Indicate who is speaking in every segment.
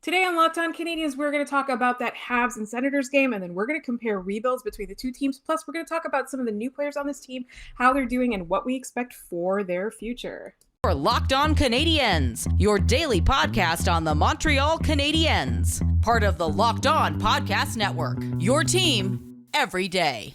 Speaker 1: Today on Locked On Canadiens, we're going to talk about that Habs and Senators game, and then we're going to compare rebuilds between the two teams. Plus, we're going to talk about some of the new players on this team, how they're doing, and what we expect for their future.
Speaker 2: For Locked On Canadiens, your daily podcast on the Montreal Canadiens. Part of the Locked On Podcast Network, your team every day.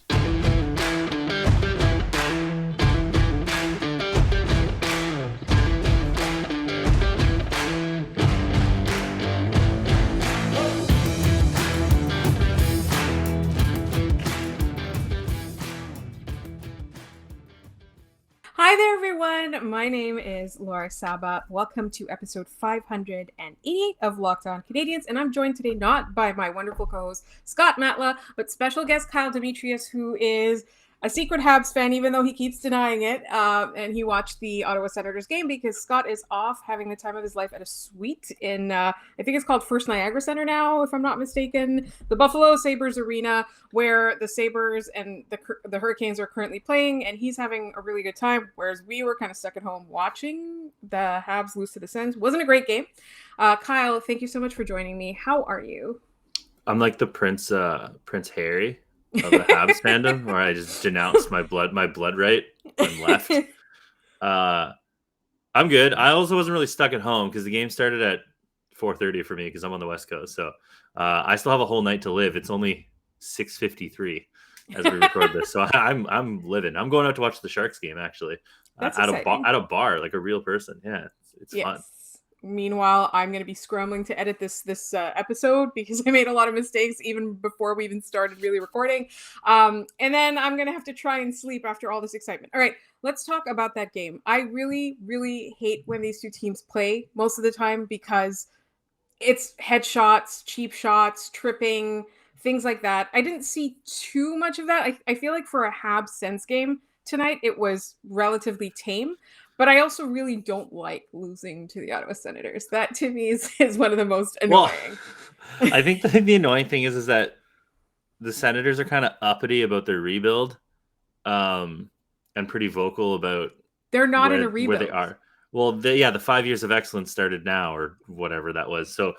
Speaker 1: Hi there, everyone. My name is Laura Saba. Welcome to episode 588 of Locked On Canadiens, and I'm joined today not by my wonderful co-host Scott Matla, but special guest Kyle Demetrius, who is a secret Habs fan, even though he keeps denying it, and he watched the Ottawa Senators game because Scott is off having the time of his life at a suite in, I think it's called First Niagara Center now, if I'm not mistaken, the Buffalo Sabres Arena, where the Sabres and the Hurricanes are currently playing, and he's having a really good time, whereas we were kind of stuck at home watching the Habs lose to the Sens. Wasn't a great game. Kyle, thank you so much for joining me. How are you?
Speaker 3: I'm like the Prince Harry of the Habs fandom, where I just denounced my blood right and left. I'm good. I also wasn't really stuck at home because the game started at 4:30 for me because I'm on the West Coast. So I still have a whole night to live. It's only 6:53 as we record this. So I'm living. I'm going out to watch the Sharks game actually at a bar like a real person. Yeah, it's fun.
Speaker 1: Meanwhile, I'm going to be scrambling to edit this episode because I made a lot of mistakes even before we even started really recording. And then I'm going to have to try and sleep after all this excitement. All right, let's talk about that game. I really, really hate when these two teams play most of the time because it's headshots, cheap shots, tripping, things like that. I didn't see too much of that. I feel like for a Habs Sens game tonight, it was relatively tame. But I also really don't like losing to the Ottawa Senators. That to me is one of the most annoying.
Speaker 3: Well, I think the annoying thing is that the Senators are kind of uppity about their rebuild, and pretty vocal about
Speaker 1: they're not in a rebuild.
Speaker 3: Where they are. Well, the 5 years of excellence started now, or whatever that was. So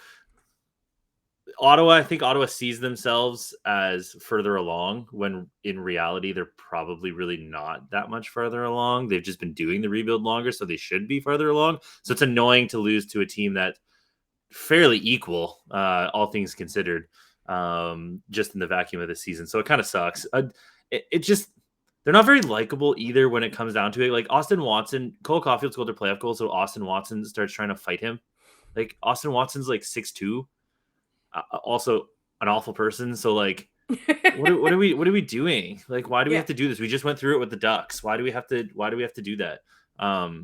Speaker 3: I think Ottawa sees themselves as further along when in reality they're probably really not that much further along. They've just been doing the rebuild longer, so they should be further along. So it's annoying to lose to a team that fairly equal, all things considered, just in the vacuum of the season. So it kind of sucks. It just they're not very likable either when it comes down to it. Like Austin Watson, Cole Caulfield scored their playoff goal, so Austin Watson starts trying to fight him. Like Austin Watson's like 6'2". Also an awful person. So like, what are we doing? Like, why do we have to do this? We just went through it with the Ducks. Why do we have to do that? I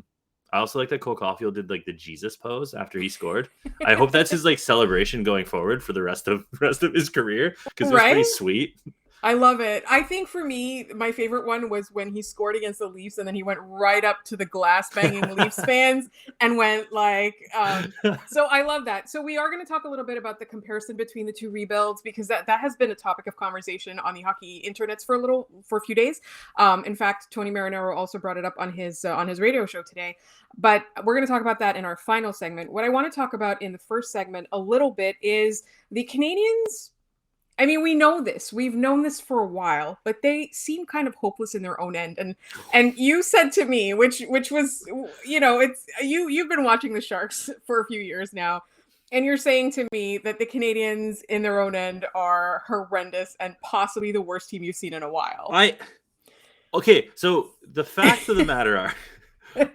Speaker 3: also like that Cole Caulfield did like the Jesus pose after he scored. I hope that's his like celebration going forward for the rest of his career because it was pretty sweet.
Speaker 1: I love it. I think for me, my favorite one was when he scored against the Leafs and then he went right up to the glass banging Leafs fans and went like, so I love that. So we are going to talk a little bit about the comparison between the two rebuilds because that has been a topic of conversation on the hockey internets for a few days. In fact, Tony Marinaro also brought it up on his radio show today, but we're going to talk about that in our final segment. What I want to talk about in the first segment a little bit is the Canadiens. I mean, we know this. We've known this for a while, but they seem kind of hopeless in their own end. And you said to me, which was, it's you've been watching the Sharks for a few years now, and you're saying to me that the Canadiens in their own end are horrendous and possibly the worst team you've seen in a while.
Speaker 3: Okay, so the facts of the matter are,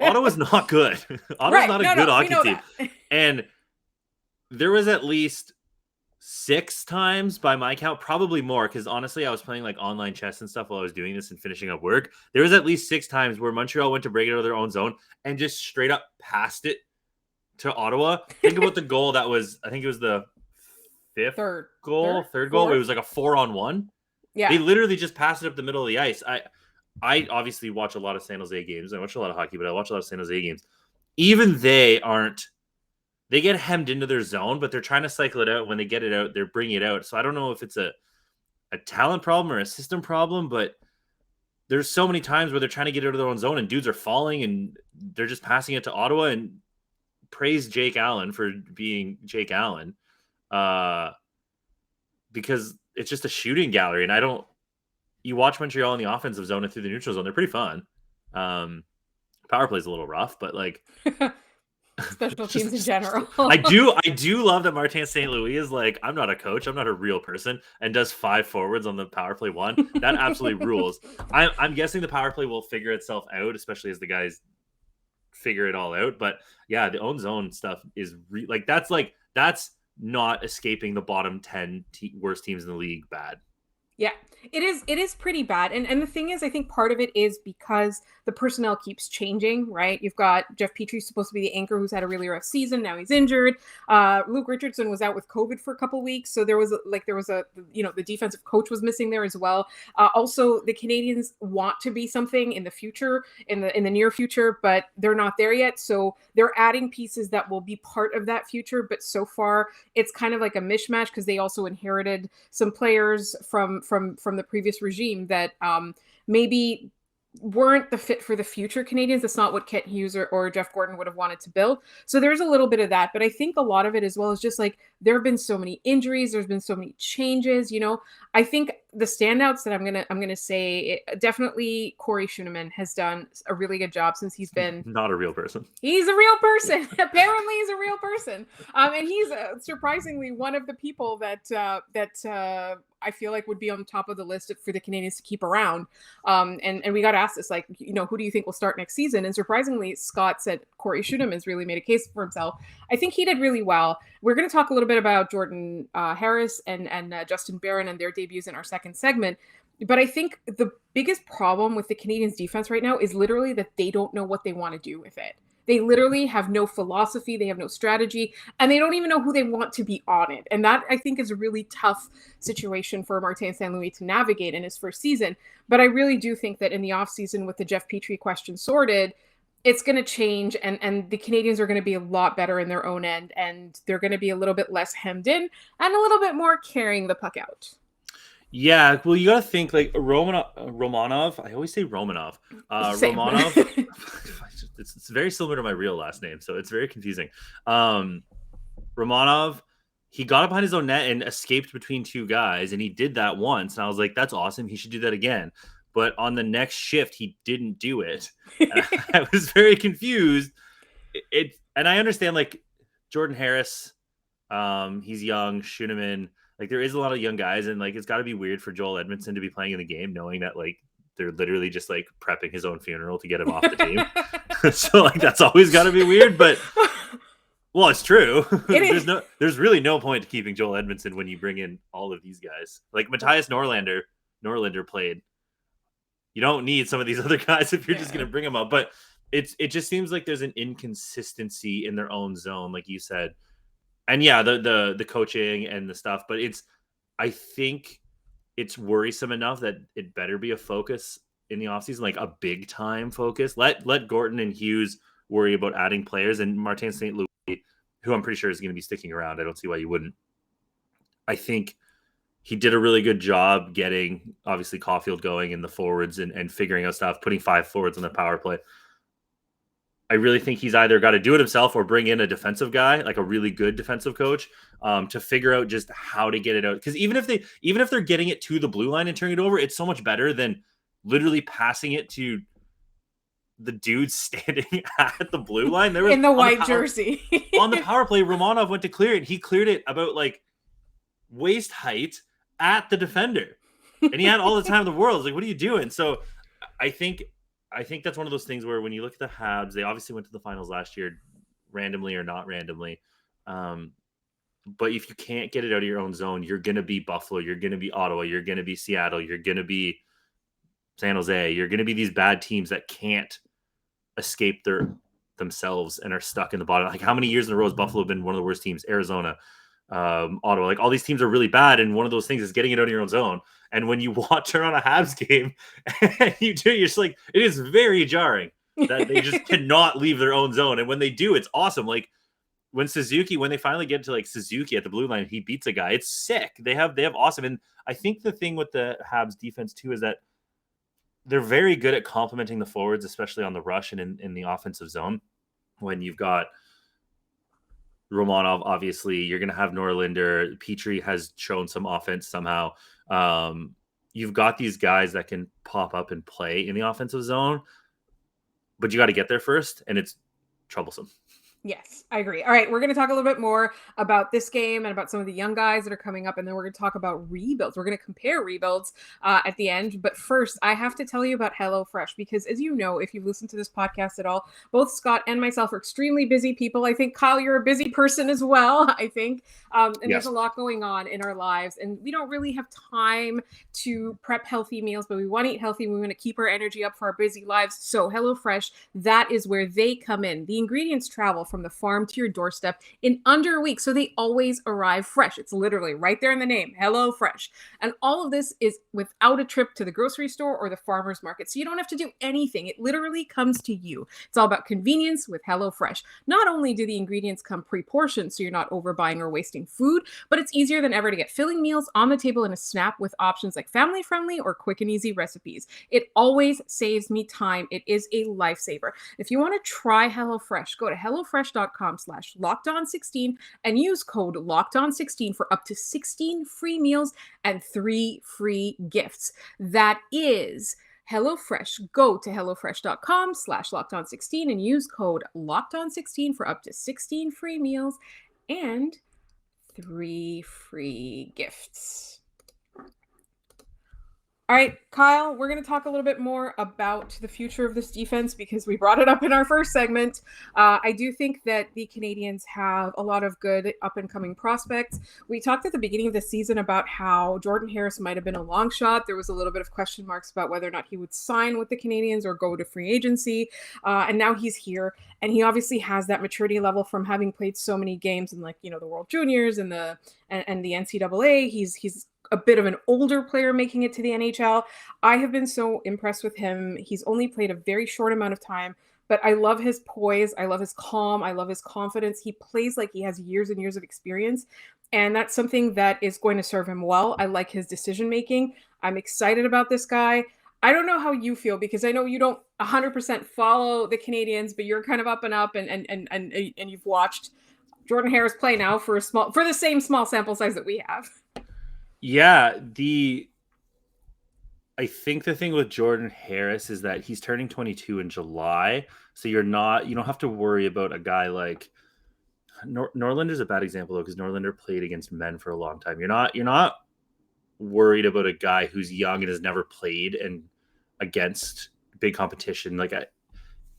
Speaker 3: Ottawa's not good. Ottawa's not a good hockey team, and there was at least 6 times by my count, probably more, because honestly, I was playing like online chess and stuff while I was doing this and finishing up work. There was at least 6 times where Montreal went to break it out of their own zone and just straight up passed it to Ottawa. Think about the goal that was, I think it was the third goal. It was like a 4-on-1.
Speaker 1: Yeah.
Speaker 3: They literally just passed it up the middle of the ice. I obviously watch a lot of San Jose games. I watch a lot of hockey, but I watch a lot of San Jose games. Even they get hemmed into their zone, but they're trying to cycle it out. When they get it out, they're bringing it out. So I don't know if it's a talent problem or a system problem, but there's so many times where they're trying to get out of their own zone and dudes are falling and they're just passing it to Ottawa. And praise Jake Allen for being Jake Allen. because it's just a shooting gallery. And you watch Montreal in the offensive zone and through the neutral zone, they're pretty fun. Power play is a little rough, but like
Speaker 1: special teams in general.
Speaker 3: I do love that Martin St. Louis is like, I'm not a coach, I'm not a real person, and does 5 forwards on the power play one. That absolutely rules. I'm guessing the power play will figure itself out, especially as the guys figure it all out. But yeah, the own zone stuff is that's not escaping the bottom 10 worst teams in the league bad.
Speaker 1: Yeah, it is pretty bad. And the thing is, I think part of it is because the personnel keeps changing, right? You've got Jeff Petrie supposed to be the anchor who's had a really rough season. Now he's injured. Luke Richardson was out with COVID for a couple weeks. So there was the defensive coach was missing there as well. Also, the Canadiens want to be something in the future, in the near future, but they're not there yet. So they're adding pieces that will be part of that future. But so far, it's kind of like a mishmash because they also inherited some players from the previous regime that maybe weren't the fit for the future Canadiens. That's not what Kent Hughes or Jeff Gordon would have wanted to build. So there's a little bit of that, but I think a lot of it as well is just like there have been so many injuries, there's been so many changes. I think the standouts that I'm gonna say definitely Corey Schueneman has done a really good job since he's been
Speaker 3: not a real person.
Speaker 1: He's a real person. Apparently, he's a real person, and he's surprisingly one of the people that I feel like would be on the top of the list for the Canadiens to keep around. And we got asked this, like, who do you think will start next season? And surprisingly, Scott said Corey Schueneman has really made a case for himself. I think he did really well. We're going to talk a little bit about Jordan Harris and Justin Barron and their debuts in our second segment. But I think the biggest problem with the Canadiens defense right now is literally that they don't know what they want to do with it. They literally have no philosophy. They have no strategy, and they don't even know who they want to be on it. And that, I think, is a really tough situation for Martin St. Louis to navigate in his first season. But I really do think that in the offseason, with the Jeff Petrie question sorted, it's going to change, and the Canadiens are going to be a lot better in their own end, and they're going to be a little bit less hemmed in and a little bit more carrying the puck out.
Speaker 3: Yeah, well, you got to think like Romanov. I always say Romanov. Romanov. It's very similar to my real last name, so it's very confusing. Romanov, he got up behind his own net and escaped between two guys, and he did that once, and I was like, that's awesome. He should do that again. But on the next shift, he didn't do it. I was very confused. And I understand, like, Jordan Harris, he's young, Schueneman. Like, there is a lot of young guys, and like it's got to be weird for Joel Edmondson to be playing in the game, knowing that like they're literally just like prepping his own funeral to get him off the team. So like that's always got to be weird, but well, it's true. There's really no point to keeping Joel Edmondson when you bring in all of these guys. Like Matthias Norlinder played. You don't need some of these other guys if you're just going to bring them up, but it just seems like there's an inconsistency in their own zone, like you said. And yeah, the coaching and the stuff, but I think it's worrisome enough that it better be a focus in the offseason, like a big time focus. Let Gordon and Hughes worry about adding players, and Martin St. Louis, who I'm pretty sure is going to be sticking around. I don't see why you wouldn't. I think he did a really good job getting obviously Caulfield going in the forwards and figuring out stuff, putting 5 forwards on the power play. I really think he's either got to do it himself or bring in a defensive guy, like a really good defensive coach, to figure out just how to get it out. Because even if they're getting it to the blue line and turning it over, it's so much better than literally passing it to the dude standing at the blue line. There was,
Speaker 1: in the white jersey.
Speaker 3: On the power play, Romanov went to clear it. He cleared it about like waist height at the defender. And he had all the time in the world. It's like, what are you doing? So I think that's one of those things where when you look at the Habs, they obviously went to the finals last year, randomly or not randomly. But if you can't get it out of your own zone, you're going to be Buffalo, you're going to be Ottawa, you're going to be Seattle, you're going to be San Jose. You're going to be these bad teams that can't escape themselves and are stuck in the bottom. Like how many years in a row has Buffalo been one of the worst teams? Arizona, Ottawa, like all these teams are really bad. And one of those things is getting it out of your own zone. And when you turn on a Habs game and you're just like, it is very jarring that they just cannot leave their own zone. And when they do, it's awesome. Like when they finally get to like Suzuki at the blue line, he beats a guy. It's sick. They have awesome. And I think the thing with the Habs defense too, is that they're very good at complementing the forwards, especially on the rush and in the offensive zone. When you've got Romanov, obviously. You're going to have Norlinder. Petrie has shown some offense somehow. You've got these guys that can pop up and play in the offensive zone, but you got to get there first, and it's troublesome.
Speaker 1: Yes, I agree. All right, we're going to talk a little bit more about this game and about some of the young guys that are coming up, and then we're going to talk about rebuilds. We're going to compare rebuilds at the end. But first, I have to tell you about HelloFresh because, as you know, if you've listened to this podcast at all, both Scott and myself are extremely busy people. I think, Kyle, you're a busy person as well, I think. And
Speaker 3: Yes.
Speaker 1: There's a lot going on in our lives, and we don't really have time to prep healthy meals, but we want to eat healthy. We want to keep our energy up for our busy lives. So HelloFresh, that is where they come in. The ingredients travel from the farm to your doorstep in under a week, so they always arrive fresh. It's literally right there in the name, HelloFresh. And all of this is without a trip to the grocery store or the farmer's market, so you don't have to do anything. It literally comes to you. It's all about convenience with HelloFresh. Not only do the ingredients come pre-portioned, so you're not overbuying or wasting food, but it's easier than ever to get filling meals on the table in a snap with options like family-friendly or quick and easy recipes. It always saves me time. It is a lifesaver. If you want to try HelloFresh, go to HelloFresh.com/LockedOn16 and use code LockedOn16 for up to 16 free meals and 3 free gifts. That is HelloFresh. Go to HelloFresh.com/LockedOn16 and use code LockedOn16 for up to 16 free meals and 3 free gifts. All right, Kyle, we're going to talk a little bit more about the future of this defense because we brought it up in our first segment. I do think that the Canadiens have a lot of good up-and-coming prospects. We talked at the beginning of the season about how Jordan Harris might have been a long shot. There was a little bit of question marks about whether or not he would sign with the Canadiens or go to free agency. And now he's here, and he obviously has that maturity level from having played so many games in, like, you know, the World Juniors and the NCAA. He's a bit of an older player making it to the NHL. I have been so impressed with him. He's only played a very short amount of time, but I love his poise. I love his calm. I love his confidence. He plays like he has years and years of experience, and that's something that is going to serve him well. I like his decision-making. I'm excited about this guy. I don't know how you feel because I know you don't 100% follow the Canadiens, but you're kind of up and up and you've watched Jordan Harris play now for the same small sample size that we have.
Speaker 3: Yeah, I think the thing with Jordan Harris is that he's turning 22 in July, so you don't have to worry about a guy like Norlinder's a bad example though, because Norlinder played against men for a long time. You're not worried about a guy who's young and has never played and against big competition. Like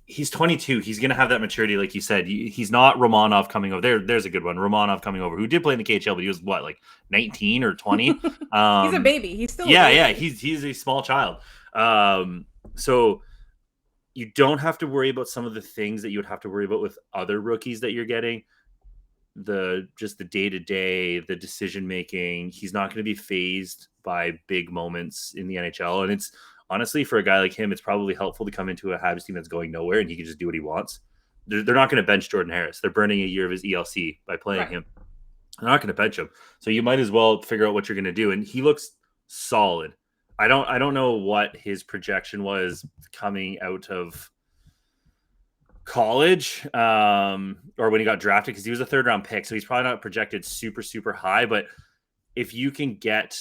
Speaker 3: he's 22. He's going to have that maturity, like you said. He's not Romanov coming over. There's a good one. Romanov coming over, who did play in the KHL, but he was what, like 19 or 20?
Speaker 1: He's a baby. He's still
Speaker 3: yeah. He's a small child. So you don't have to worry about some of the things that you would have to worry about with other rookies that you're getting. Just the day-to-day, the decision-making. He's not going to be fazed by big moments in the NHL. And it's honestly, for a guy like him, it's probably helpful to come into a Habs team that's going nowhere and he can just do what he wants. They're not going to bench Jordan Harris. They're burning a year of his ELC by playing him. They're not going to bench him. So you might as well figure out what you're going to do. And he looks solid. I don't know what his projection was coming out of college or when he got drafted, because he was a third-round pick. So he's probably not projected super, super high. But if you can get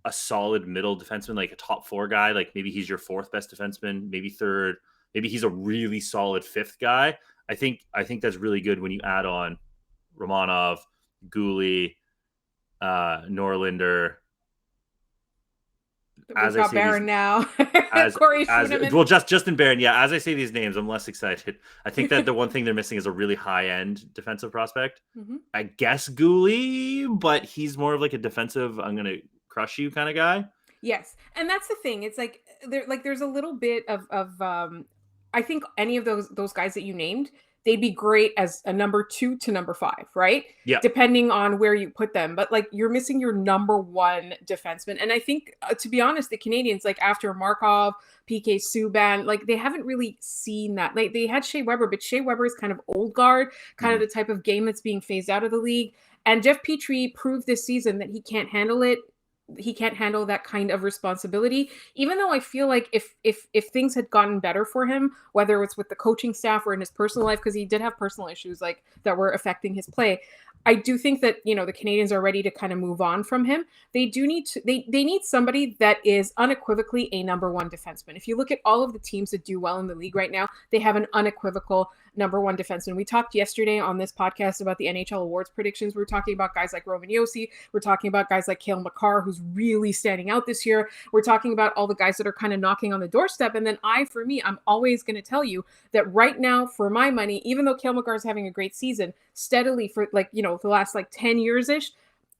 Speaker 3: a solid middle defenseman, like a top 4 guy, like maybe he's your 4th best defenseman, maybe 3rd, maybe he's a really solid 5th guy. I think that's really good when you add on Romanov, Goulet, Norlinder.
Speaker 1: As I say Barron now.
Speaker 3: Justin Barron. Yeah, as I say these names, I'm less excited. I think that the one thing they're missing is a really high-end defensive prospect. Mm-hmm. I guess Goulet, but he's more of like a defensive, I'm going to crush you kind of guy.
Speaker 1: Yes. And that's the thing. It's like there's a little bit of I think any of those guys that you named, they'd be great as a number 2 to number 5, right?
Speaker 3: Yeah.
Speaker 1: Depending on where you put them. But like you're missing your number 1 defenseman. And I think, to be honest, the Canadiens, like after Markov, PK Subban, like they haven't really seen that. Like they had Shea Weber, but Shea Weber is kind of old guard, kind of the type of game that's being phased out of the league. And Jeff Petrie proved this season that he can't handle it he can't handle that kind of responsibility. Even though I feel like if things had gotten better for him, whether it's with the coaching staff or in his personal life, because he did have personal issues like that were affecting his play, I do think that, you know, the Canadians are ready to kind of move on from him. They do need to, they need somebody that is unequivocally a number one defenseman. If you look at all of the teams that do well in the league right now, they have an unequivocal number one defenseman. We talked yesterday on this podcast about the NHL awards predictions. We're talking about guys like Roman Josi. We're talking about guys like Cale Makar, who's really standing out this year. We're talking about all the guys that are kind of knocking on the doorstep. And then for me, I'm always going to tell you that right now, for my money, even though Cale Makar is having a great season, steadily for like, you know, the last like 10 years-ish,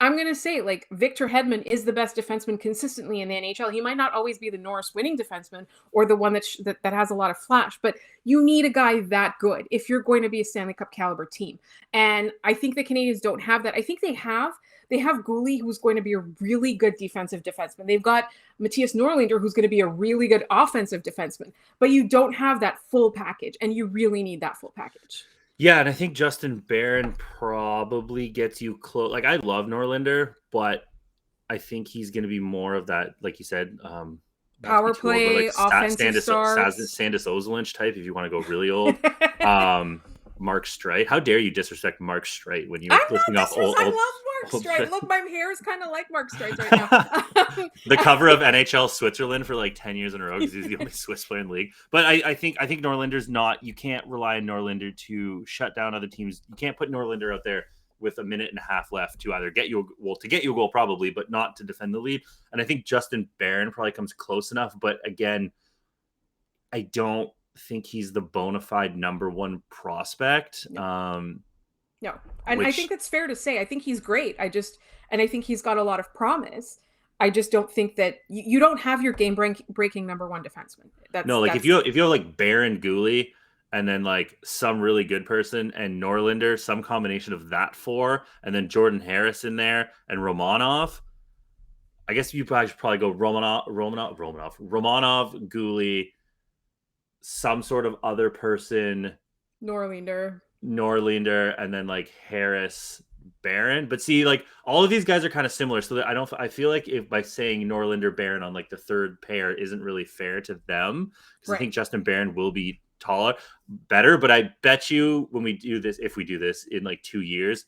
Speaker 1: I'm going to say like Victor Hedman is the best defenseman consistently in the NHL. He might not always be the Norris winning defenseman or the one that has a lot of flash, but you need a guy that good if you're going to be a Stanley Cup caliber team. And I think the Canadians don't have that. I think they have Goulet, who's going to be a really good defensive defenseman. They've got Matthias Norlinder, who's going to be a really good offensive defenseman, but you don't have that full package, and you really need that full package.
Speaker 3: Yeah, and I think Justin Barron probably gets you close. Like, I love Norlinder, but I think he's going to be more of that, like you said,
Speaker 1: power play, offensive starts.
Speaker 3: Sandis Ozolinsh type, if you want to go really old. Mark Streit. How dare you disrespect Mark Streit when you're listing off old?
Speaker 1: I love Mark Streit. Look, my hair is kind of like Mark Streit's right now.
Speaker 3: The cover of NHL Switzerland for like 10 years in a row because he's the only Swiss player in the league. But I think Norlinder's not. You can't rely on Norlinder to shut down other teams. You can't put Norlinder out there with a minute and a half left to either get you a goal probably, but not to defend the lead. And I think Justin Barron probably comes close enough. But again, I don't think he's the bona fide number one prospect.
Speaker 1: No. And I think that's fair to say. I think he's great. I think he's got a lot of promise. I just don't think that you don't have your game breaking number one defenseman. If you have like Barron, Goulet, and then like some really good person and Norlinder, some combination of that four, and then Jordan Harris in there and Romanov. I guess you should probably go Romanov, Goulet, some sort of other person, Norlinder,
Speaker 3: and then like Harris, Barron. But see, like all of these guys are kind of similar, so that I feel like if by saying Norlinder, Barron on like the third pair isn't really fair to them, because right. I think Justin Barron will be better. But I bet you when we do this, if we do this in like 2 years,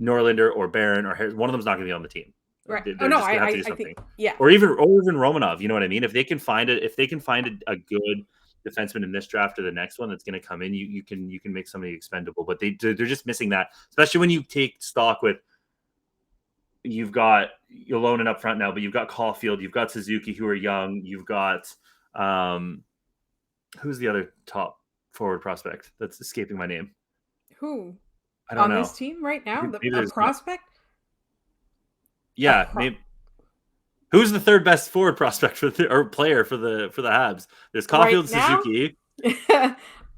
Speaker 3: Norlinder or Barron or Harris, one of them's not going to be on the team.
Speaker 1: Right. I think, yeah.
Speaker 3: Or even Romanov. You know what I mean? If they can find a good defenseman in this draft or the next one that's going to come in, you can make somebody expendable. But they're just missing that, especially when you take stock with. You've got Yolonen up front now, but you've got Caulfield, you've got Suzuki, who are young. You've got who's the other top forward prospect that's escaping my name?
Speaker 1: Who?
Speaker 3: I don't know.
Speaker 1: On this team right now, the prospect.
Speaker 3: Yeah, maybe. Who's the third best forward prospect or player for the Habs? There's Caulfield,
Speaker 1: right
Speaker 3: Suzuki.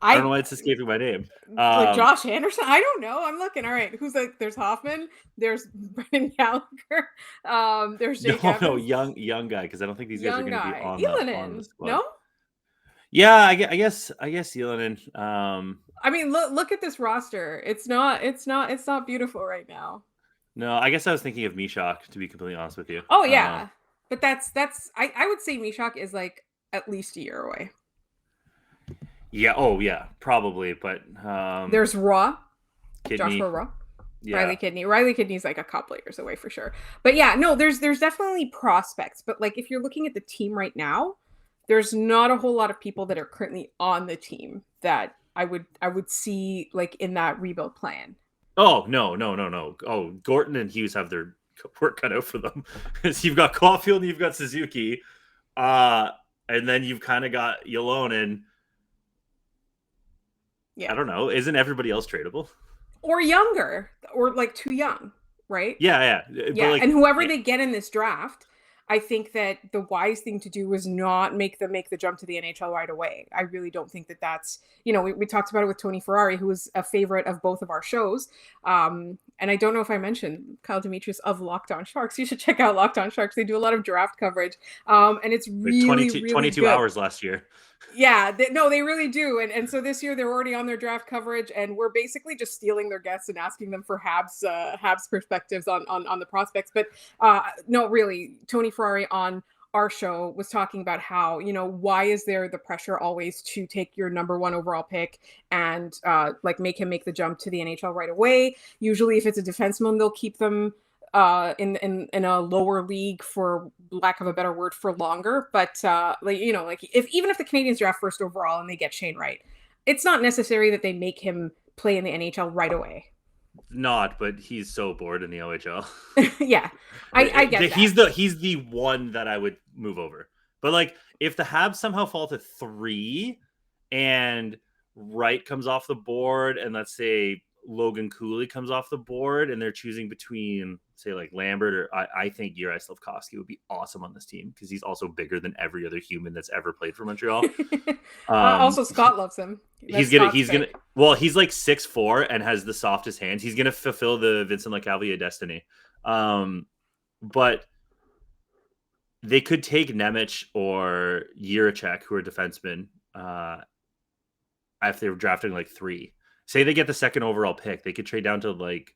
Speaker 3: I don't know why it's escaping my name.
Speaker 1: Like Josh Anderson? I don't know. I'm looking. All right. There's Hoffman. There's Brendan Gallagher. There's Jake Evans.
Speaker 3: No, young guy, because I don't think these guys are going to be on the squad.
Speaker 1: No?
Speaker 3: Yeah, I guess Yelenin.
Speaker 1: I mean, look at this roster. It's not beautiful right now.
Speaker 3: No, I guess I was thinking of Mishak, to be completely honest with you.
Speaker 1: Oh yeah, but that's I would say Mishak is like at least a year away.
Speaker 3: Yeah. Oh yeah, probably. But
Speaker 1: there's Joshua
Speaker 3: Raw.
Speaker 1: Yeah. Riley Kidney's like a couple of years away for sure. But yeah, no, there's definitely prospects. But like if you're looking at the team right now, there's not a whole lot of people that are currently on the team that I would see like in that rebuild plan.
Speaker 3: Oh, no. Oh, Gorton and Hughes have their work cut out for them. You've got Caulfield and you've got Suzuki. And then you've kind of got Yolonen. Yeah. I don't know. Isn't everybody else tradable?
Speaker 1: Or younger. Or like too young, right?
Speaker 3: Yeah.
Speaker 1: Yeah, like, and whoever they get in this draft, I think that the wise thing to do is not make the jump to the NHL right away. I really don't think that that's, we talked about it with Tony Ferrari, who was a favorite of both of our shows. And I don't know if I mentioned Kyle Demetrius of Locked On Sharks. You should check out Locked On Sharks. They do a lot of draft coverage. And it's really, really
Speaker 3: 22
Speaker 1: good.
Speaker 3: hours last year.
Speaker 1: Yeah, they really do. And so this year they're already on their draft coverage, and we're basically just stealing their guests and asking them for Habs perspectives on the prospects. But no, really, Tony Ferrari on our show was talking about how, why is there the pressure always to take your number 1 overall pick and like make him make the jump to the NHL right away? Usually if it's a defenseman, they'll keep them in a lower league, for lack of a better word, for longer. But even if the Canadiens draft first overall and they get Shane Wright, it's not necessary that they make him play in the NHL right away.
Speaker 3: Not, but he's so bored in the OHL.
Speaker 1: Yeah, I get
Speaker 3: that. He's the one that I would move over. But like, if the Habs somehow fall to 3 and Wright comes off the board, and let's say Logan Cooley comes off the board, and they're choosing between, say, like Lambert or I think Juraj Slafkovsky would be awesome on this team, because he's also bigger than every other human that's ever played for Montreal.
Speaker 1: Also, Scott loves him.
Speaker 3: He's like 6'4" and has the softest hands. He's gonna fulfill the Vincent Lecavalier destiny. But they could take Nemec or Jiricek, who are defensemen, if they were drafting like 3. Say they get the 2nd overall pick, they could trade down to like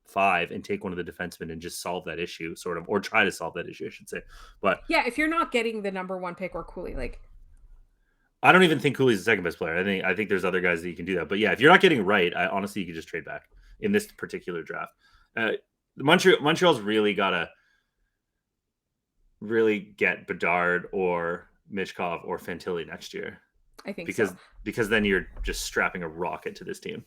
Speaker 3: 5 and take one of the defensemen and just solve that issue, sort of, or try to solve that issue, I should say. But
Speaker 1: yeah, if you're not getting the number 1 pick or Cooley, like,
Speaker 3: I don't even think Cooley's the second best player. I think there's other guys that you can do that. But yeah, if you're not getting Wright, honestly, you could just trade back in this particular draft. Montreal's really got to really get Bedard or Michkov or Fantilli next year.
Speaker 1: I think
Speaker 3: because then you're just strapping a rocket to this team.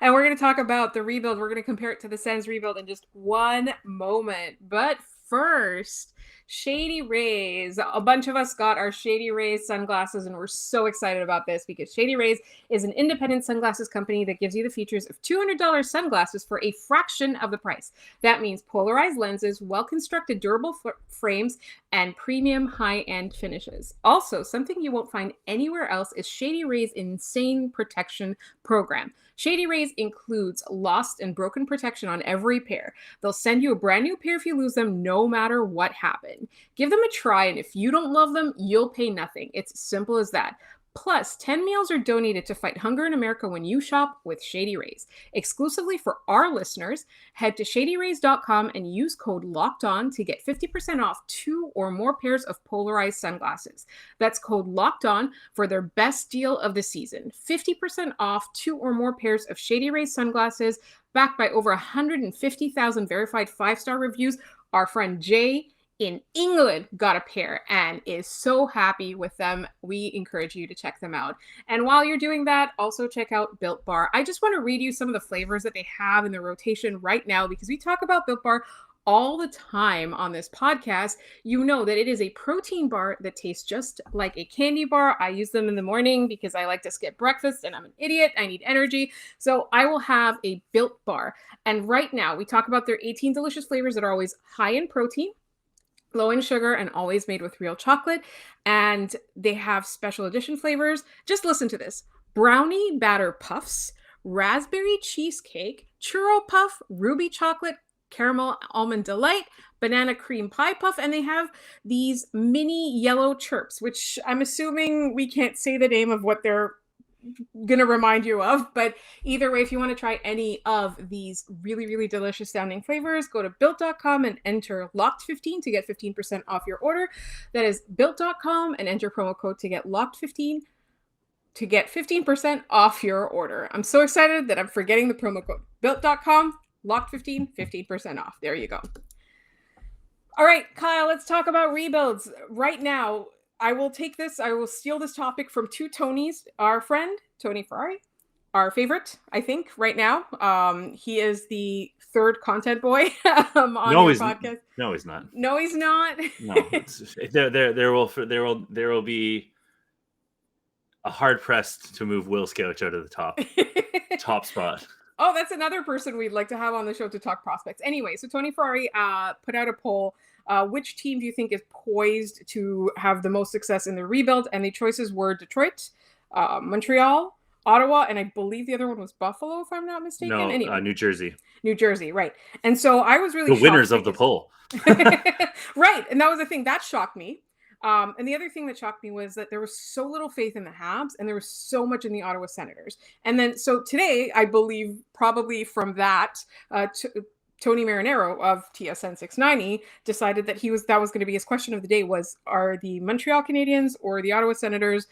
Speaker 1: And we're going to talk about the rebuild. We're going to compare it to the Sens rebuild in just one moment. But first, Shady Rays. A bunch of us got our Shady Rays sunglasses, and we're so excited about this because Shady Rays is an independent sunglasses company that gives you the features of $200 sunglasses for a fraction of the price. That means polarized lenses, well-constructed durable frames, and premium high-end finishes. Also, something you won't find anywhere else is Shady Rays' insane protection program. Shady Rays includes lost and broken protection on every pair. They'll send you a brand new pair if you lose them, no matter what happened. Give them a try, and if you don't love them, you'll pay nothing. It's as simple as that. Plus, 10 meals are donated to fight hunger in America when you shop with Shady Rays. Exclusively for our listeners, head to shadyrays.com and use code LOCKEDON to get 50% off 2 or more pairs of polarized sunglasses. That's code LOCKEDON for their best deal of the season. 50% off 2 or more pairs of Shady Rays sunglasses, backed by over 150,000 verified 5-star reviews. Our friend Jay in England got a pair and is so happy with them. We encourage you to check them out. And while you're doing that, also check out Built Bar. I just want to read you some of the flavors that they have in the rotation right now, because we talk about Built Bar all the time on this podcast. You know that it is a protein bar that tastes just like a candy bar. I use them in the morning because I like to skip breakfast and I'm an idiot. I need energy. So I will have a Built Bar. And right now we talk about their 18 delicious flavors that are always high in protein, low in sugar, and always made with real chocolate. And they have special edition flavors. Just listen to this: brownie batter puffs, raspberry cheesecake, churro puff, ruby chocolate, caramel almond delight, banana cream pie puff, and they have these mini yellow chirps, which I'm assuming we can't say the name of what they're gonna remind you of, but either way, if you want to try any of these really, really delicious sounding flavors, go to built.com and enter locked15 to get 15% off your order. That is built.com and enter promo code to get locked15 to get 15% off your order. I'm so excited that I'm forgetting the promo code. Built.com, locked15, 15% off. There you go. All right, Kyle, let's talk about rebuilds right now. I will steal this topic from 2 Tonys. Our friend, Tony Ferrari, our favorite, I think, right now. He is the 3rd content boy on your podcast.
Speaker 3: No, he's not.
Speaker 1: No, he's not.
Speaker 3: No, there will be a hard pressed to move Will Scouch out of the top spot.
Speaker 1: Oh, that's another person we'd like to have on the show to talk prospects. Anyway, so Tony Ferrari put out a poll. Which team do you think is poised to have the most success in the rebuild? And the choices were Detroit, Montreal, Ottawa, and I believe the other one was Buffalo, if I'm not mistaken.
Speaker 3: No,
Speaker 1: Anyway,
Speaker 3: New Jersey.
Speaker 1: New Jersey, right. And so I was really
Speaker 3: The winners of the poll.
Speaker 1: Right. And that was the thing that shocked me. And the other thing that shocked me was that there was so little faith in the Habs and there was so much in the Ottawa Senators. And then, so today, I believe probably from that, Tony Marinaro of TSN 690 decided that that was going to be his question of the day was, are the Montreal Canadiens or the Ottawa Senators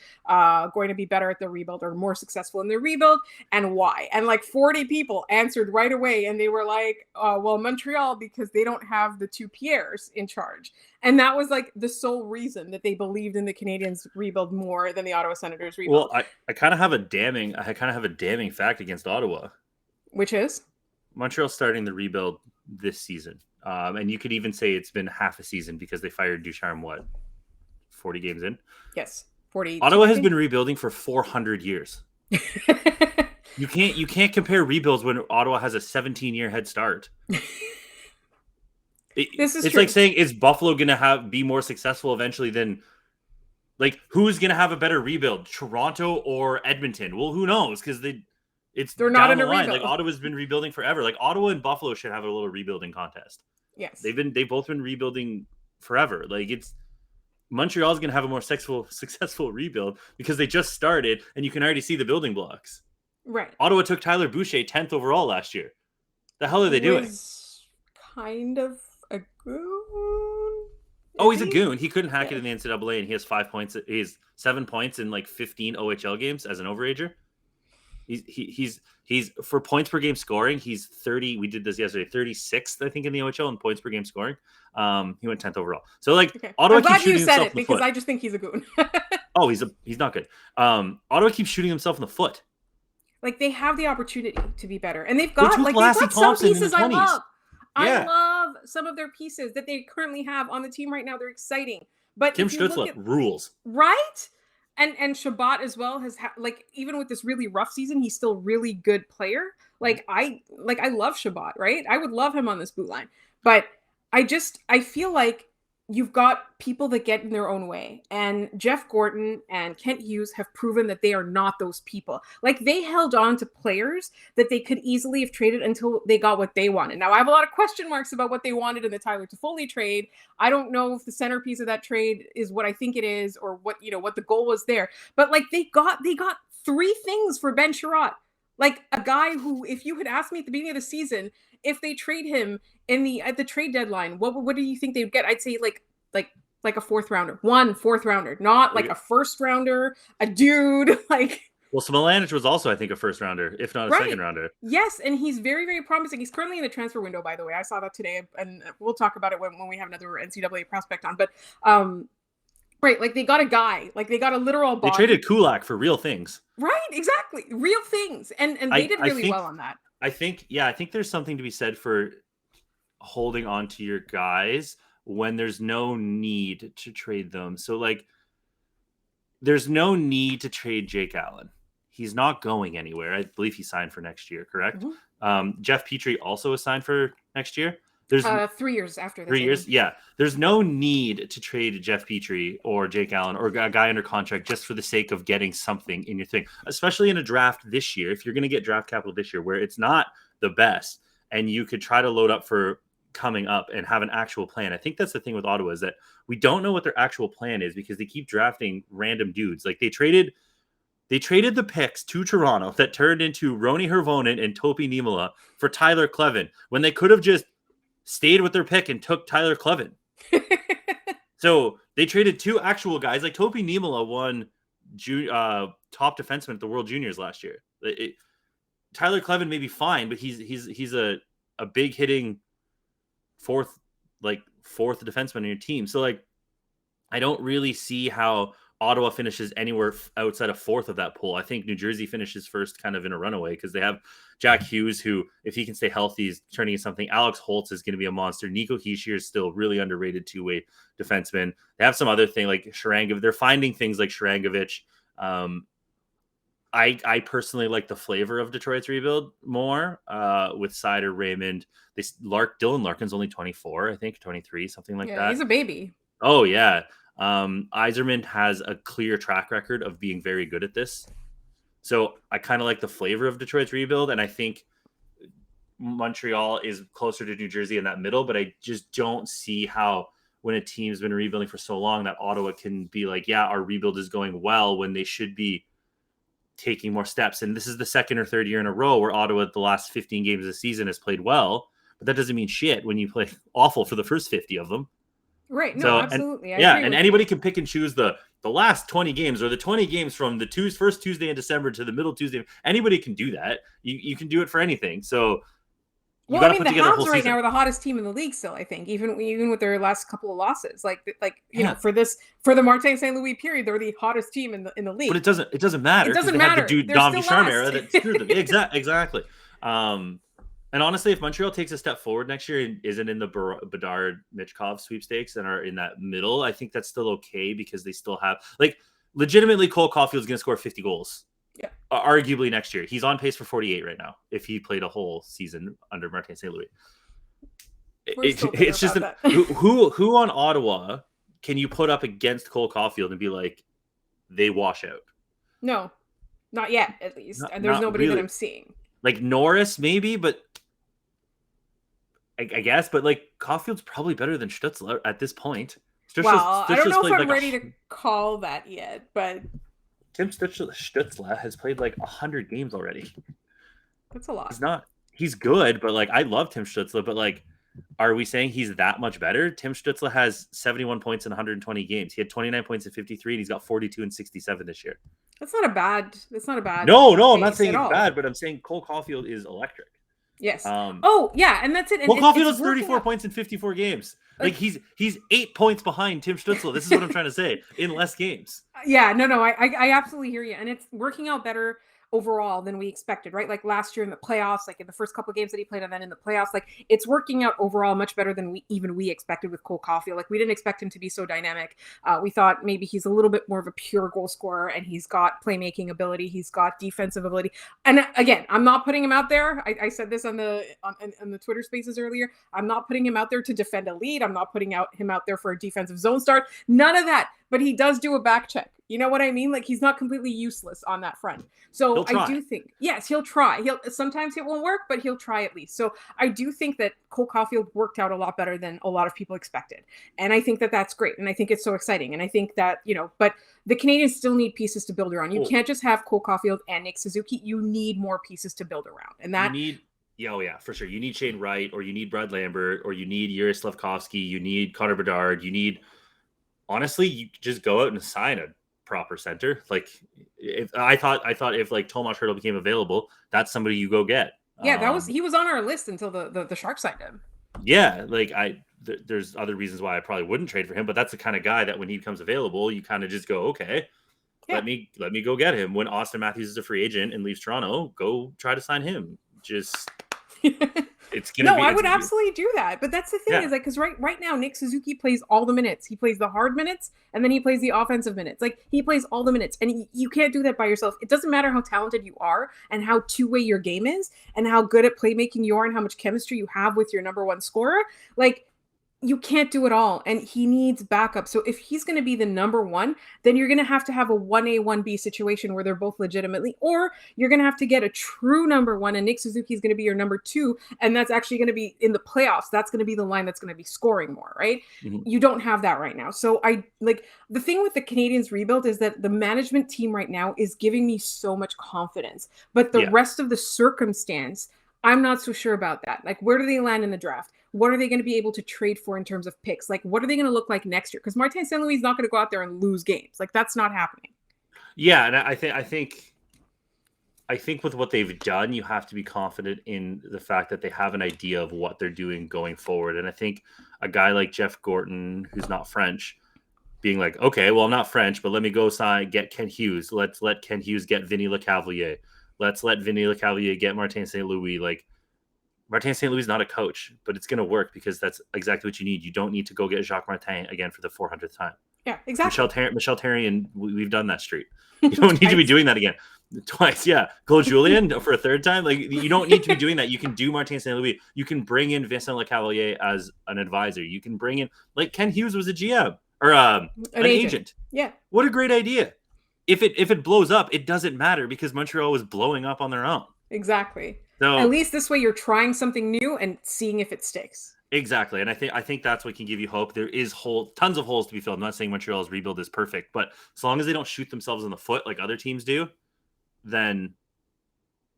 Speaker 1: going to be better at the rebuild or more successful in the rebuild, and why? And like 40 people answered right away, and they were like, well, Montreal, because they don't have the two Pierres in charge. And that was like the sole reason that they believed in the Canadiens rebuild more than the Ottawa Senators rebuild.
Speaker 3: Well, I kind of have a damning fact against Ottawa.
Speaker 1: Which is?
Speaker 3: Montreal's starting the rebuild this season. And you could even say it's been half a season because they fired Ducharme, 40 games in?
Speaker 1: Yes, 40.
Speaker 3: Ottawa has been rebuilding for 400 years. You can't compare rebuilds when Ottawa has a 17-year head start. It's true. Like saying, is Buffalo going to be more successful eventually than, like, who's going to have a better rebuild, Toronto or Edmonton? Well, who knows? Because they're not in a line. Like, Ottawa's been rebuilding forever. Like, Ottawa and Buffalo should have a little rebuilding contest.
Speaker 1: Yes,
Speaker 3: they've both been rebuilding forever. Like, Montreal's going to have a more successful rebuild because they just started, and you can already see the building blocks.
Speaker 1: Right.
Speaker 3: Ottawa took Tyler Boucher 10th overall last year. The hell are they doing?
Speaker 1: Kind of a goon.
Speaker 3: Oh, he's a goon. He couldn't hack it in the NCAA, and he has 5 points. He has 7 points in like 15 OHL games as an overager. He's for points per game scoring. He's 30. We did this yesterday. 36th, I think, in the OHL in points per game scoring. He went 10th overall. So like, Ottawa
Speaker 1: I'm glad
Speaker 3: keeps shooting
Speaker 1: you said
Speaker 3: himself
Speaker 1: it
Speaker 3: in the
Speaker 1: because
Speaker 3: foot.
Speaker 1: I just think he's a goon.
Speaker 3: Oh, he's not good. Ottawa keeps shooting himself in the foot.
Speaker 1: Like, they have the opportunity to be better, and they've got
Speaker 3: some
Speaker 1: pieces I love. I love some of their pieces that they currently have on the team right now. They're exciting. But
Speaker 3: Tim Stützle rules,
Speaker 1: right? And Shabbat as well has like, even with this really rough season, he's still really good player. Like I love Shabbat, right? I would love him on this boot line. But I feel like you've got people that get in their own way. And Jeff Gordon and Kent Hughes have proven that they are not those people. Like, they held on to players that they could easily have traded until they got what they wanted. Now, I have a lot of question marks about what they wanted in the Tyler Toffoli trade. I don't know if the centerpiece of that trade is what I think it is, or what the goal was there. But like, they got 3 things for Ben Sherratt. Like, a guy who, if you had asked me at the beginning of the season, if they trade him at the trade deadline, what do you think they would get? I'd say like a 4th rounder, 1 4th rounder, not like a 1st rounder, a dude like.
Speaker 3: Well, Smilanic was also, I think, a 1st rounder, if not a 2nd rounder.
Speaker 1: Yes, and he's very, very promising. He's currently in the transfer window, by the way. I saw that today, and we'll talk about it when we have another NCAA prospect on. But right, like, they got a guy, like, they got a literal body.
Speaker 3: They traded Kulak for real things.
Speaker 1: Right, exactly, real things, and they did really well on that.
Speaker 3: I think there's something to be said for holding on to your guys when there's no need to trade them. So, like, there's no need to trade Jake Allen. He's not going anywhere. I believe he signed for next year, correct? Mm-hmm. Jeff Petrie also is signed for next year. There's
Speaker 1: 3 years after this.
Speaker 3: 3 years? Yeah. There's no need to trade Jeff Petrie or Jake Allen or a guy under contract just for the sake of getting something in your thing, especially in a draft this year. If you're going to get draft capital this year where it's not the best and you could try to load up for coming up and have an actual plan. I think that's the thing with Ottawa, is that we don't know what their actual plan is because they keep drafting random dudes. Like, they traded the picks to Toronto that turned into Roni Hirvonen and Topi Niemelä for Tyler Kleven when they could have just stayed with their pick and took Tyler Kleven. So they traded 2 actual guys. Like, Topi Niemelä won top defenseman at the World Juniors last year. Tyler Kleven may be fine, but he's a big hitting fourth defenseman on your team. So, like, I don't really see how Ottawa finishes anywhere outside of 4th of that pool. I think New Jersey finishes first, kind of in a runaway, because they have Jack Hughes, who, if he can stay healthy, is turning into something. Alex Holtz is going to be a monster. Nico Hischier is still really underrated 2-way defenseman. They have some other thing like Sharangovich. They're finding things like Sharangovich. I personally like the flavor of Detroit's rebuild more with Sider, Raymond. Dylan Larkin's only 24, I think, 23, something like that.
Speaker 1: He's a baby.
Speaker 3: Oh, yeah. Yzerman has a clear track record of being very good at this. So I kind of like the flavor of Detroit's rebuild, and I think Montreal is closer to New Jersey in that middle, but I just don't see how when a team's been rebuilding for so long that Ottawa can be like, yeah, our rebuild is going well when they should be taking more steps. And this is the second or third year in a row where Ottawa, the last 15 games of the season, has played well, but that doesn't mean shit when you play awful for the first 50 of them.
Speaker 1: Right. No,
Speaker 3: So,
Speaker 1: absolutely.
Speaker 3: and anybody can pick and choose the last 20 games or the 20 games from the first Tuesday in December to the middle Tuesday. Anybody can do that. You can do it for anything. So
Speaker 1: the Habs right now are the hottest team in the league still, I think, even with their last couple of losses. Like you know, for the Martin St. Louis period, they're the hottest team in the league.
Speaker 3: But it doesn't matter.
Speaker 1: It doesn't matter.
Speaker 3: Had the dude Dom Ducharme era that screwed them. Exactly. And honestly, if Montreal takes a step forward next year and isn't in the Bedard-Michkov sweepstakes and are in that middle, I think that's still okay because they still have, like, legitimately Cole Caulfield's going to score 50 goals.
Speaker 1: Yeah.
Speaker 3: Arguably next year. He's on pace for 48 right now if he played a whole season under Martin St. Louis. It's just who on Ottawa can you put up against Cole Caulfield and be like, they wash out?
Speaker 1: No, not yet, at least. And there's nobody really that I'm seeing.
Speaker 3: Like Norris, maybe, but I guess. But like Caulfield's probably better than Stützle at this point.
Speaker 1: I don't know if I'm ready to call that yet, but
Speaker 3: Tim Stützle has played like 100 games already.
Speaker 1: That's a lot.
Speaker 3: He's good, but like I love Tim Stützle, but like, are we saying he's that much better? Tim Stützle has 71 points in 120 games. He had 29 points in 53, and he's got 42 and 67 this year.
Speaker 1: That's not a bad.
Speaker 3: No, I'm not saying it's bad, but I'm saying Cole Caulfield is electric.
Speaker 1: Yes. And that's it. And
Speaker 3: Cole Caulfield has 34 points in 54 games. Like he's 8 points behind Tim Stützle. This is what I'm trying to say. In less games.
Speaker 1: Yeah. No. I absolutely hear you, and it's working out better overall than we expected, right? Like last year in the playoffs, like in the first couple of games that he played, and then in the playoffs, like it's working out overall much better than we expected with Cole Caulfield. Like we didn't expect him to be so dynamic. We thought maybe he's a little bit more of a pure goal scorer, and he's got playmaking ability, he's got defensive ability. And again, I'm not putting him out there. I said this on the Twitter Spaces earlier. I'm not putting him out there to defend a lead. I'm not putting him out there for a defensive zone start. None of that. But he does do a back check. You know what I mean? Like he's not completely useless on that front. So I do think, yes, he'll try. Sometimes it won't work, but he'll try at least. So I do think that Cole Caulfield worked out a lot better than a lot of people expected. And I think that that's great. And I think it's so exciting. And I think that, but the Canadiens still need pieces to build around. You can't just have Cole Caulfield and Nick Suzuki. You need more pieces to build around. And that
Speaker 3: for sure. You need Shane Wright, or you need Brad Lambert, or you need Yuri Slafkovsky, you need Connor Bedard, honestly, you just go out and sign a proper center. Like I thought if like Tomas Hertl became available, that's somebody you go get.
Speaker 1: Yeah, he was on our list until the Sharks signed him.
Speaker 3: Yeah, like there's other reasons why I probably wouldn't trade for him, but that's the kind of guy that when he becomes available, you kind of just go, okay, let me go get him. When Austin Matthews is a free agent and leaves Toronto, go try to sign him. Just
Speaker 1: I would absolutely do that. But that's the thing is like, because right now, Nick Suzuki plays all the minutes. He plays the hard minutes, and then he plays the offensive minutes. Like he plays all the minutes, and you can't do that by yourself. It doesn't matter how talented you are and how two-way your game is and how good at playmaking you are and how much chemistry you have with your number one scorer. Like, you can't do it all, and he needs backup. So if he's going to be the number one, then you're going to have a 1A, 1B situation where they're both legitimately, or you're going to have to get a true number one, and Nick Suzuki is going to be your number two, and that's actually going to be in the playoffs. That's going to be the line that's going to be scoring more, right? Mm-hmm. You don't have that right now. So the thing with the Canadiens rebuild is that the management team right now is giving me so much confidence, but the rest of the circumstance, I'm not so sure about that. Like, where do they land in the draft? What are they going to be able to trade for in terms of picks? Like, what are they going to look like next year? Because Martin St. Louis is not going to go out there and lose games. Like, that's not happening.
Speaker 3: Yeah, and I think with what they've done, you have to be confident in the fact that they have an idea of what they're doing going forward. And I think a guy like Jeff Gorton, who's not French, being like, okay, well, I'm not French, but let me go get Ken Hughes. Let's let Ken Hughes get Vinny Lecavalier. Let's let Vinny Lecavalier get Martin St. Louis. Like, Martin St. Louis is not a coach, but it's going to work because that's exactly what you need. You don't need to go get Jacques Martin again for the 400th time.
Speaker 1: Yeah, exactly.
Speaker 3: Michel Therrien, we've done that street. You don't need to be doing that again. Twice, yeah. Claude Julien for a third time. Like, you don't need to be doing that. You can do Martin St. Louis. You can bring in Vincent Lecavalier as an advisor. You can bring in, like, Ken Hughes was a GM or an agent.
Speaker 1: Yeah.
Speaker 3: What a great idea. if it blows up, it doesn't matter because Montreal was blowing up on their own.
Speaker 1: Exactly.
Speaker 3: So
Speaker 1: at least this way you're trying something new and seeing if it sticks.
Speaker 3: Exactly. And I think that's what can give you hope. There is tons of holes to be filled. I'm not saying Montreal's rebuild is perfect, but as long as they don't shoot themselves in the foot like other teams do, then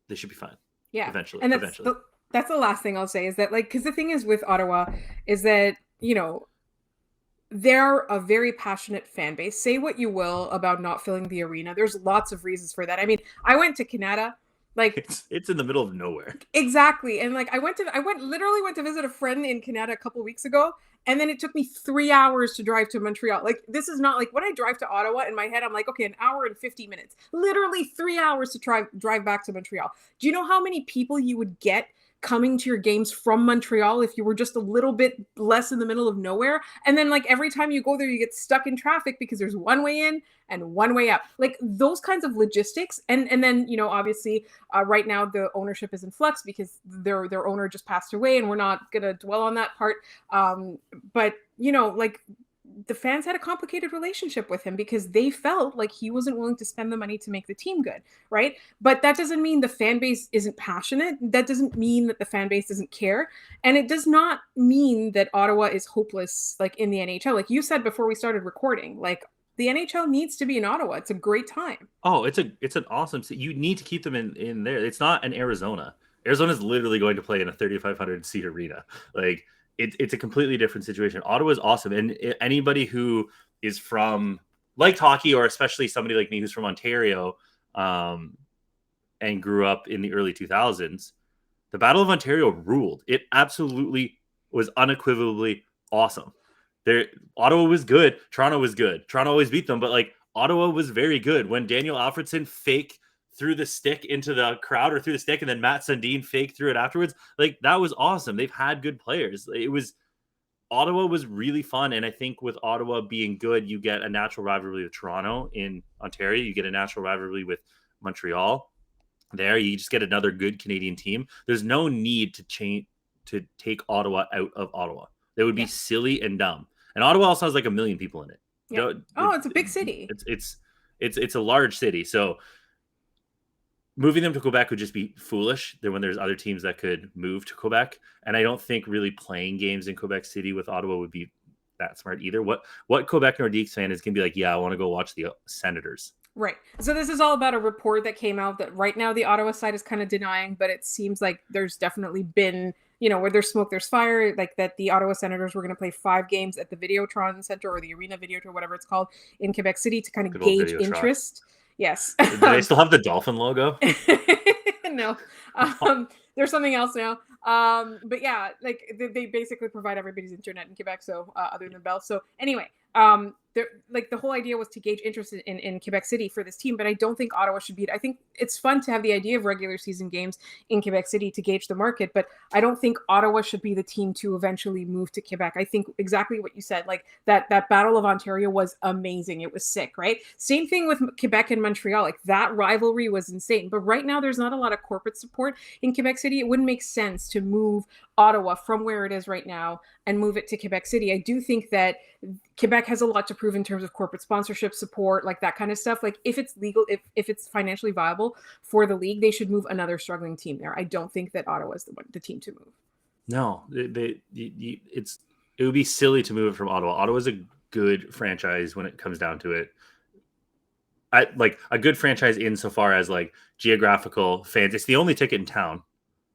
Speaker 3: they should be fine.
Speaker 1: Yeah.
Speaker 3: Eventually.
Speaker 1: And that's the last thing I'll say is that, like, because the thing is with Ottawa is that, they're a very passionate fan base. Say what you will about not filling the arena. There's lots of reasons for that. I mean, I went to Canada. Like,
Speaker 3: it's in the middle of nowhere.
Speaker 1: Exactly. And like I literally went to visit a friend in Canada a couple weeks ago, and then it took me 3 hours to drive to Montreal. Like, this is not like when I drive to Ottawa in my head, I'm like, okay, an hour and 50 minutes. Literally 3 hours to drive back to Montreal. Do you know how many people you would get coming to your games from Montreal if you were just a little bit less in the middle of nowhere? And then, like, every time you go there, you get stuck in traffic because there's one way in and one way out. Like, those kinds of logistics. And then, obviously right now the ownership is in flux because their owner just passed away, and we're not going to dwell on that part. But like, the fans had a complicated relationship with him because they felt like he wasn't willing to spend the money to make the team good, right? But that doesn't mean the fan base isn't passionate. That doesn't mean that the fan base doesn't care. And it does not mean that Ottawa is hopeless, like, in the NHL. Like you said before we started recording, like, the NHL needs to be in Ottawa. It's a great time.
Speaker 3: Oh, it's an awesome. You need to keep them in there. It's not an Arizona. Arizona is literally going to play in a 3,500 seat arena. Like, it's a completely different situation. Ottawa is awesome, and anybody who is from, like, hockey, or especially somebody like me who's from Ontario, and grew up in the early 2000s, the Battle of Ontario ruled. It absolutely was unequivocally awesome. Ottawa was good. Toronto was good. Toronto always beat them, but, like, Ottawa was very good. When Daniel Alfredson threw the stick into the crowd, or threw the stick, and then Matt Sundin threw it afterwards, like, that was awesome. They've had good players. Ottawa was really fun, and I think with Ottawa being good, you get a natural rivalry with Toronto in Ontario. You get a natural rivalry with Montreal. There, you just get another good Canadian team. There's no need to take Ottawa out of Ottawa. That would be silly and dumb. And Ottawa also has like 1 million people in it.
Speaker 1: Yeah. It's a big city.
Speaker 3: It's a large city. So moving them to Quebec would just be foolish. When there's other teams that could move to Quebec, and I don't think really playing games in Quebec City with Ottawa would be that smart either. What Quebec Nordiques fan is gonna be like? Yeah, I want to go watch the Senators.
Speaker 1: Right. So this is all about a report that came out that right now the Ottawa side is kind of denying, but it seems like there's definitely been, where there's smoke, there's fire, like that the Ottawa Senators were going to play 5 games at the Videotron Center, or the Arena Videotron, whatever it's called, in Quebec City to kind of gauge interest. Yes.
Speaker 3: Do they still have the dolphin logo?
Speaker 1: No. There's something else now. But yeah, like they basically provide everybody's internet in Quebec. So other than Bell. So anyway, like the whole idea was to gauge interest in Quebec City for this team, but I don't think Ottawa should be it. I think it's fun to have the idea of regular season games in Quebec City to gauge the market, but I don't think Ottawa should be the team to eventually move to Quebec. I think exactly what you said, like that Battle of Ontario was amazing. It was sick, right? Same thing with Quebec and Montreal. Like that rivalry was insane. But right now there's not a lot of corporate support in Quebec City. It wouldn't make sense to move Ottawa from where it is right now and move it to Quebec City. I do think that Quebec has a lot to prove in terms of corporate sponsorship support, like that kind of stuff. Like if it's legal, if it's financially viable for the league, they should move another struggling team there. I don't think that Ottawa is the team to move.
Speaker 3: No, it would be silly to move it from Ottawa. Ottawa's a good franchise when it comes down to it. Like a good franchise insofar as like geographical fans. It's the only ticket in town.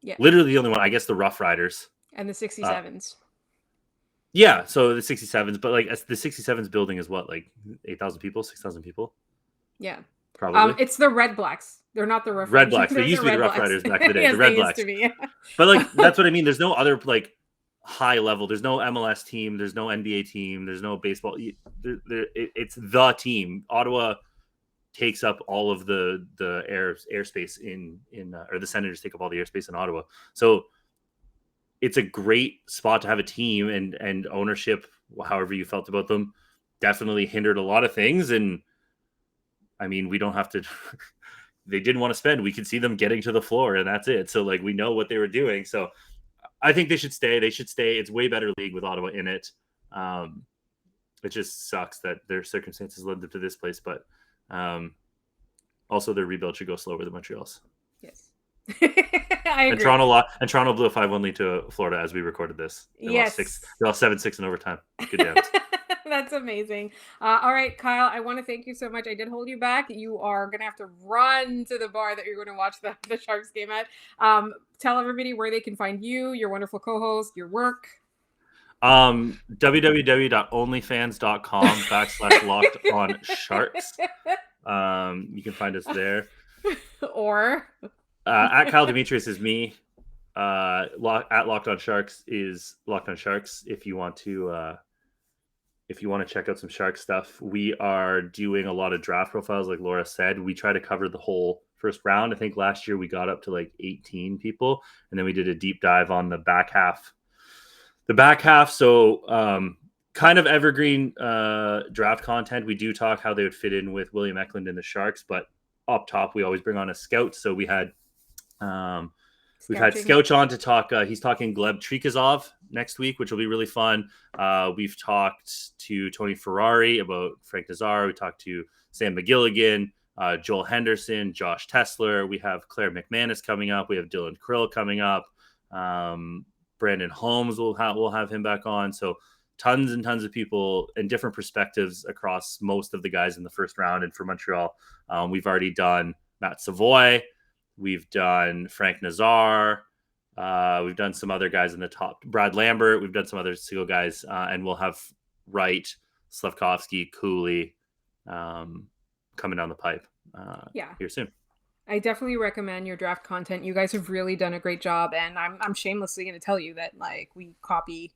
Speaker 1: Yeah.
Speaker 3: Literally the only one. I guess the Rough Riders.
Speaker 1: And the 67s.
Speaker 3: Yeah, so the 67s, but like the 67s building is what, like 8,000 people, 6,000 people?
Speaker 1: Yeah.
Speaker 3: Probably.
Speaker 1: It's the Red Blacks. They're not the Rough
Speaker 3: Red Blacks. They used to be the Rough Riders back in the day.
Speaker 1: Yes,
Speaker 3: the Red
Speaker 1: they
Speaker 3: Blacks.
Speaker 1: Used to be.
Speaker 3: But like that's what I mean. There's no other like high level. There's no MLS team. There's no NBA team. There's no baseball. It's the team. Ottawa takes up all of the airspace in or the Senators take up all the airspace in Ottawa. So it's a great spot to have a team, and ownership, however you felt about them, definitely hindered a lot of things. And I mean, we don't have to, they didn't want to spend, we could see them getting to the floor and that's it. So like, we know what they were doing. So I think they should stay. It's way better league with Ottawa in it. It just sucks that their circumstances led them to this place, but Also, their rebuild should go slower than Montreal's.
Speaker 1: Yes. I agree.
Speaker 3: And Toronto blew a 5-1 lead to Florida as we recorded this. They
Speaker 1: Yes.
Speaker 3: lost 7-6 in overtime. Good job.
Speaker 1: That's amazing. All right, Kyle, I want to thank you so much. I did hold you back. You are going to have to run to the bar that you're going to watch the Sharks game at. Tell everybody where they can find you, your wonderful co-host, your work.
Speaker 3: www.onlyfans.com/locked-on-sharks. You can find us there.
Speaker 1: Or
Speaker 3: at Kyle Demetrius is me. At Locked On Sharks is Locked On Sharks. If you want to check out some Shark stuff, we are doing a lot of draft profiles, like Laura said. We try to cover the whole first round. I think last year we got up to like 18 people, and then we did a deep dive on the back half. So kind of evergreen draft content. We do talk how they would fit in with William Eklund and the Sharks, but up top we always bring on a scout. So we've had Scouch on to talk. He's talking Gleb Trikazov next week, which will be really fun. We've talked to Tony Ferrari about Frank Nazar. We talked to Sam McGilligan, Joel Henderson, Josh Tessler. We have Claire McManus coming up. We have Dylan Krill coming up. Brandon Holmes will have him back on. So tons and tons of people and different perspectives across most of the guys in the first round. And for Montreal, we've already done Matt Savoy. We've done Frank Nazar. We've done some other guys in the top. Brad Lambert. We've done some other single guys. And we'll have Wright, Slavkovsky, Cooley coming down the pipe here soon.
Speaker 1: I definitely recommend your draft content. You guys have really done a great job, and I'm shamelessly going to tell you that like we copy,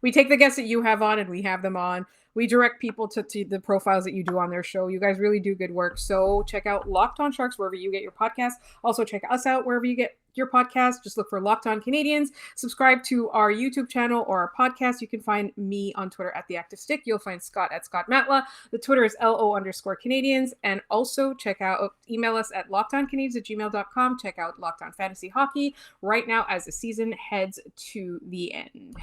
Speaker 1: we take the guests that you have on and we have them on. We direct people to the profiles that you do on their show. You guys really do good work. So check out Locked On Sharks wherever you get your podcast. Also check us out wherever you get your podcast. Just look for Locked On Canadiens. Subscribe to our YouTube channel or our podcast. You can find me on Twitter at The Active Stick. You'll find Scott at Scott Matla. The Twitter is LO_Canadiens. And also email us at lockedoncanadiens@gmail.com. Check out Locked On Fantasy Hockey right now as the season heads to the end.